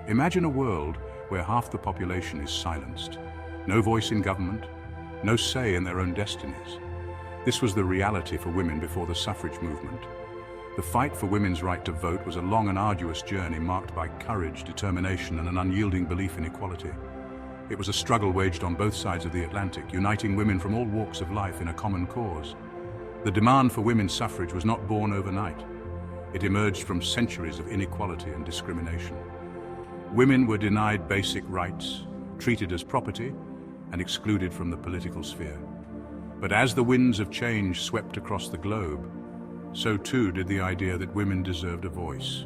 Imagine a world where half the population is silenced. No voice in government, no say in their own destinies. This was the reality for women before the suffrage movement. The fight for women's right to vote was a long and arduous journey marked by courage, determination, and an unyielding belief in equality. It was a struggle waged on both sides of the Atlantic, uniting women from all walks of life in a common cause. The demand for women's suffrage was not born overnight. It emerged from centuries of inequality and discrimination. Women were denied basic rights, treated as property, and excluded from the political sphere. But as the winds of change swept across the globe, so too did the idea that women deserved a voice.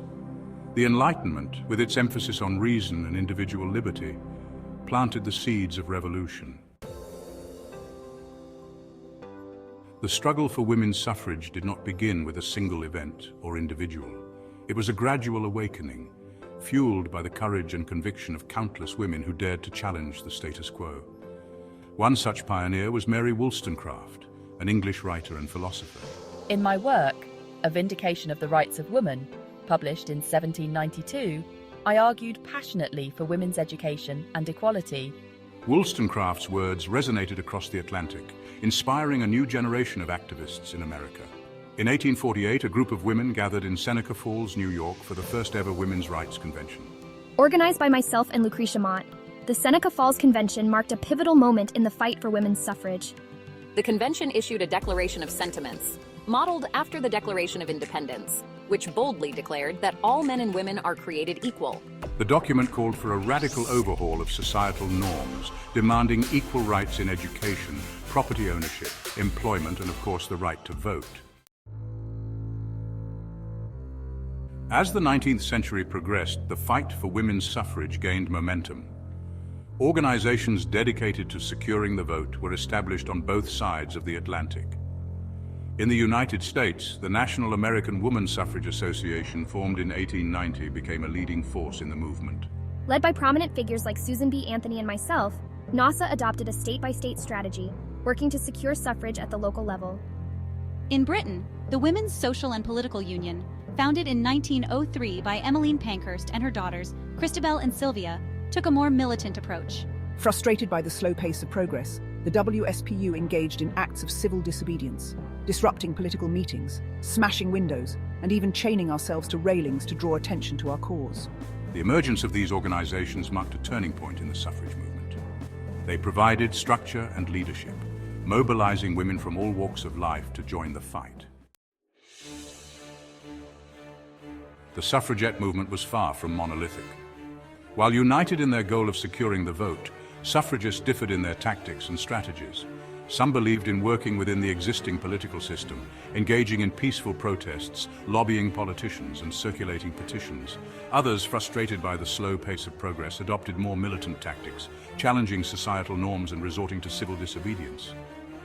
The Enlightenment, with its emphasis on reason and individual liberty, planted the seeds of revolution. The struggle for women's suffrage did not begin with a single event or individual. It was a gradual awakening, fueled by the courage and conviction of countless women who dared to challenge the status quo. One such pioneer was Mary Wollstonecraft, an English writer and philosopher. In my work, A Vindication of the Rights of Woman, published in 1792, I argued passionately for women's education and equality. Wollstonecraft's words resonated across the Atlantic, inspiring a new generation of activists in America. In 1848, a group of women gathered in Seneca Falls, New York, for the first ever Women's Rights Convention. Organized by myself and Lucretia Mott, the Seneca Falls Convention marked a pivotal moment in the fight for women's suffrage. The convention issued a Declaration of Sentiments, modeled after the Declaration of Independence, which boldly declared that all men and women are created equal. The document called for a radical overhaul of societal norms, demanding equal rights in education, property ownership, employment, and of course the right to vote. As the 19th century progressed, the fight for women's suffrage gained momentum. Organizations dedicated to securing the vote were established on both sides of the Atlantic. In the United States, the National American Woman Suffrage Association, formed in 1890, became a leading force in the movement. Led by prominent figures like Susan B. Anthony and myself, NASA adopted a state-by-state strategy, working to secure suffrage at the local level. In Britain, the Women's Social and Political Union, founded in 1903 by Emmeline Pankhurst and her daughters, Christabel and Sylvia, took a more militant approach. Frustrated by the slow pace of progress, the WSPU engaged in acts of civil disobedience, disrupting political meetings, smashing windows, and even chaining ourselves to railings to draw attention to our cause. The emergence of these organizations marked a turning point in the suffrage movement. They provided structure and leadership, mobilizing women from all walks of life to join the fight. The suffragette movement was far from monolithic. While united in their goal of securing the vote, suffragists differed in their tactics and strategies. Some believed in working within the existing political system, engaging in peaceful protests, lobbying politicians, and circulating petitions. Others, frustrated by the slow pace of progress, adopted more militant tactics, challenging societal norms and resorting to civil disobedience.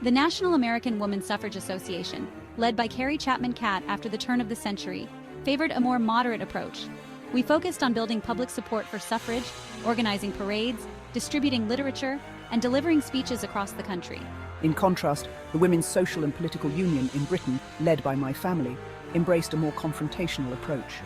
The National American Woman Suffrage Association, led by Carrie Chapman Catt after the turn of the century, favored a more moderate approach. We focused on building public support for suffrage, organizing parades, distributing literature, and delivering speeches across the country. In contrast, the Women's Social and Political Union in Britain, led by my family, embraced a more confrontational approach.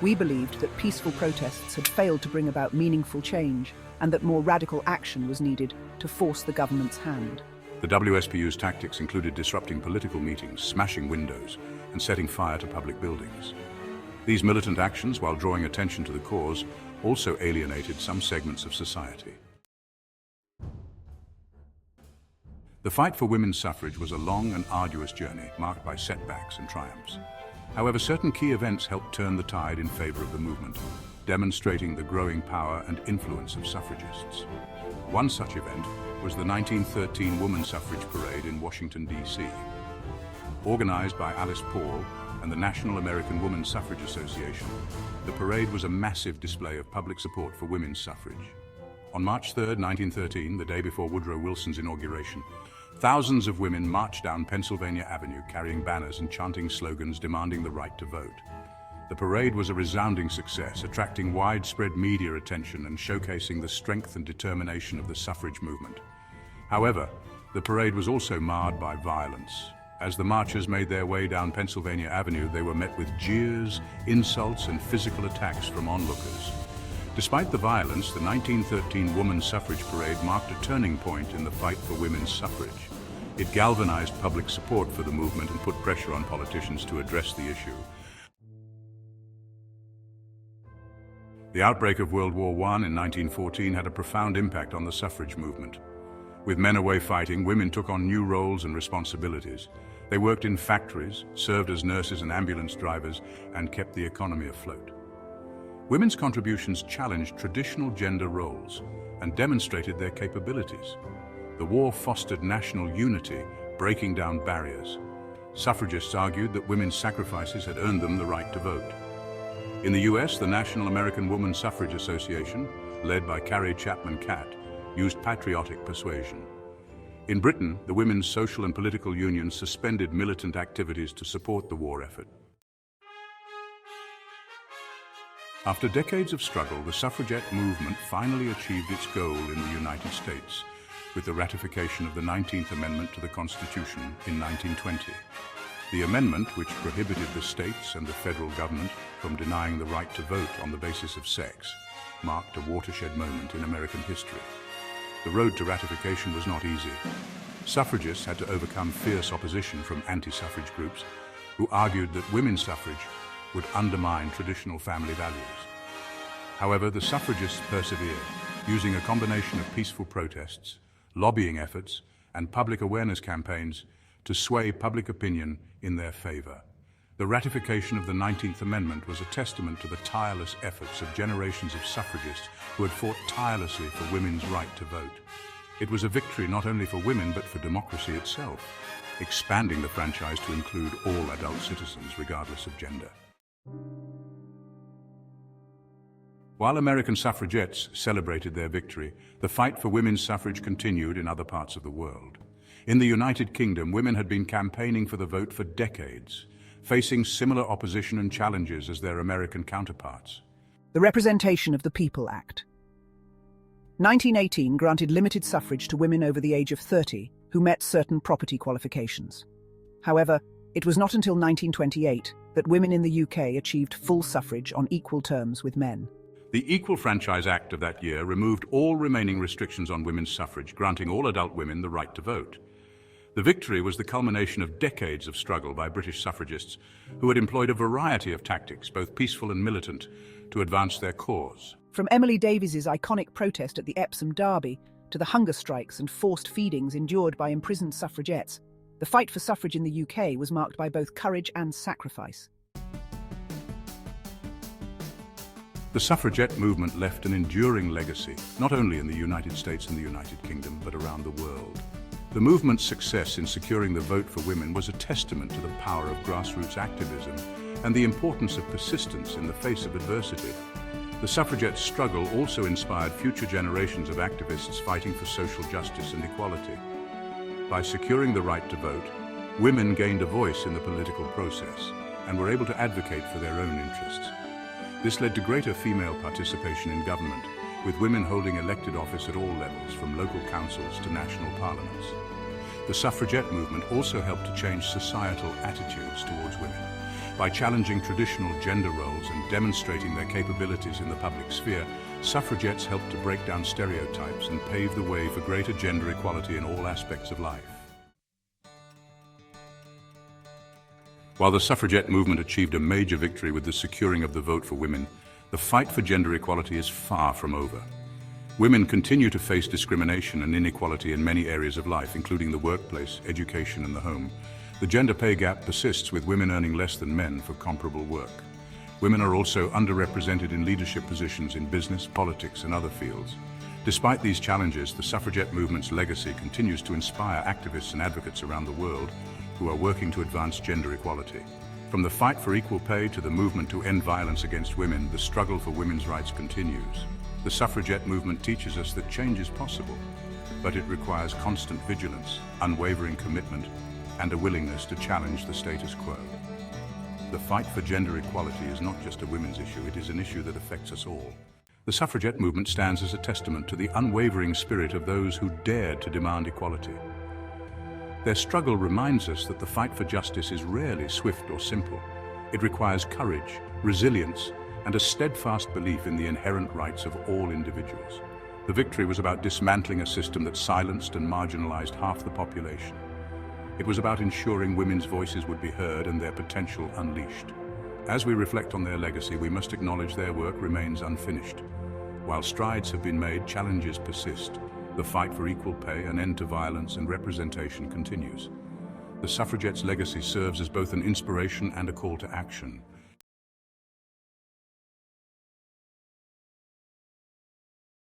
We believed that peaceful protests had failed to bring about meaningful change and that more radical action was needed to force the government's hand. The WSPU's tactics included disrupting political meetings, smashing windows, and setting fire to public buildings. These militant actions, while drawing attention to the cause, also alienated some segments of society. The fight for women's suffrage was a long and arduous journey, marked by setbacks and triumphs. However, certain key events helped turn the tide in favor of the movement, demonstrating the growing power and influence of suffragists. One such event was the 1913 Woman Suffrage Parade in Washington, D.C. Organized by Alice Paul and the National American Woman Suffrage Association, the parade was a massive display of public support for women's suffrage. On March 3, 1913, the day before Woodrow Wilson's inauguration, thousands of women marched down Pennsylvania Avenue carrying banners and chanting slogans demanding the right to vote. The parade was a resounding success, attracting widespread media attention and showcasing the strength and determination of the suffrage movement. However, the parade was also marred by violence. As the marchers made their way down Pennsylvania Avenue, they were met with jeers, insults, and physical attacks from onlookers. Despite the violence, the 1913 Women's Suffrage Parade marked a turning point in the fight for women's suffrage. It galvanized public support for the movement and put pressure on politicians to address the issue. The outbreak of World War I in 1914 had a profound impact on the suffrage movement. With men away fighting, women took on new roles and responsibilities. They worked in factories, served as nurses and ambulance drivers, and kept the economy afloat. Women's contributions challenged traditional gender roles and demonstrated their capabilities. The war fostered national unity, breaking down barriers. Suffragists argued that women's sacrifices had earned them the right to vote. In the US, the National American Woman Suffrage Association, led by Mary Chapman Catt, used patriotic persuasion. In Britain, the Women's Social and Political Union suspended militant activities to support the war effort. After decades of struggle, the suffragette movement finally achieved its goal in the United States with the ratification of the 19th Amendment to the Constitution in 1920. The amendment, which prohibited the states and the federal government from denying the right to vote on the basis of sex, marked a watershed moment in American history. The road to ratification was not easy. Suffragists had to overcome fierce opposition from anti-suffrage groups who argued that women's suffrage would undermine traditional family values. However, the suffragists persevered, using a combination of peaceful protests, lobbying efforts, and public awareness campaigns to sway public opinion in their favor. The ratification of the 19th Amendment was a testament to the tireless efforts of generations of suffragists who had fought tirelessly for women's right to vote. It was a victory not only for women but for democracy itself, expanding the franchise to include all adult citizens regardless of gender. While American suffragettes celebrated their victory, the fight for women's suffrage continued in other parts of the world. In the United Kingdom, women had been campaigning for the vote for decades, facing similar opposition and challenges as their American counterparts. The Representation of the People Act. 1918 granted limited suffrage to women over the age of 30 who met certain property qualifications. However, it was not until 1928 that women in the UK achieved full suffrage on equal terms with men. The Equal Franchise Act of that year removed all remaining restrictions on women's suffrage, granting all adult women the right to vote. The victory was the culmination of decades of struggle by British suffragists who had employed a variety of tactics, both peaceful and militant, to advance their cause. From Emily Davies's iconic protest at the Epsom Derby to the hunger strikes and forced feedings endured by imprisoned suffragettes, the fight for suffrage in the UK was marked by both courage and sacrifice. The suffragette movement left an enduring legacy, not only in the United States and the United Kingdom, but around the world. The movement's success in securing the vote for women was a testament to the power of grassroots activism and the importance of persistence in the face of adversity. The suffragette struggle also inspired future generations of activists fighting for social justice and equality. By securing the right to vote, women gained a voice in the political process and were able to advocate for their own interests. This led to greater female participation in government, with women holding elected office at all levels, from local councils to national parliaments. The suffragette movement also helped to change societal attitudes towards women. By challenging traditional gender roles and demonstrating their capabilities in the public sphere, suffragettes helped to break down stereotypes and pave the way for greater gender equality in all aspects of life. While the suffragette movement achieved a major victory with the securing of the vote for women, the fight for gender equality is far from over. Women continue to face discrimination and inequality in many areas of life, including the workplace, education, and the home. The gender pay gap persists, with women earning less than men for comparable work. Women are also underrepresented in leadership positions in business, politics, and other fields. Despite these challenges, the suffragette movement's legacy continues to inspire activists and advocates around the world who are working to advance gender equality. From the fight for equal pay to the movement to end violence against women, the struggle for women's rights continues. The suffragette movement teaches us that change is possible, but it requires constant vigilance, unwavering commitment, and a willingness to challenge the status quo. The fight for gender equality is not just a women's issue, it is an issue that affects us all. The suffragette movement stands as a testament to the unwavering spirit of those who dared to demand equality. Their struggle reminds us that the fight for justice is rarely swift or simple. It requires courage, resilience, and a steadfast belief in the inherent rights of all individuals. The victory was about dismantling a system that silenced and marginalized half the population. It was about ensuring women's voices would be heard and their potential unleashed. As we reflect on their legacy, we must acknowledge their work remains unfinished. While strides have been made, challenges persist. The fight for equal pay, an end to violence, and representation continues. The suffragettes' legacy serves as both an inspiration and a call to action.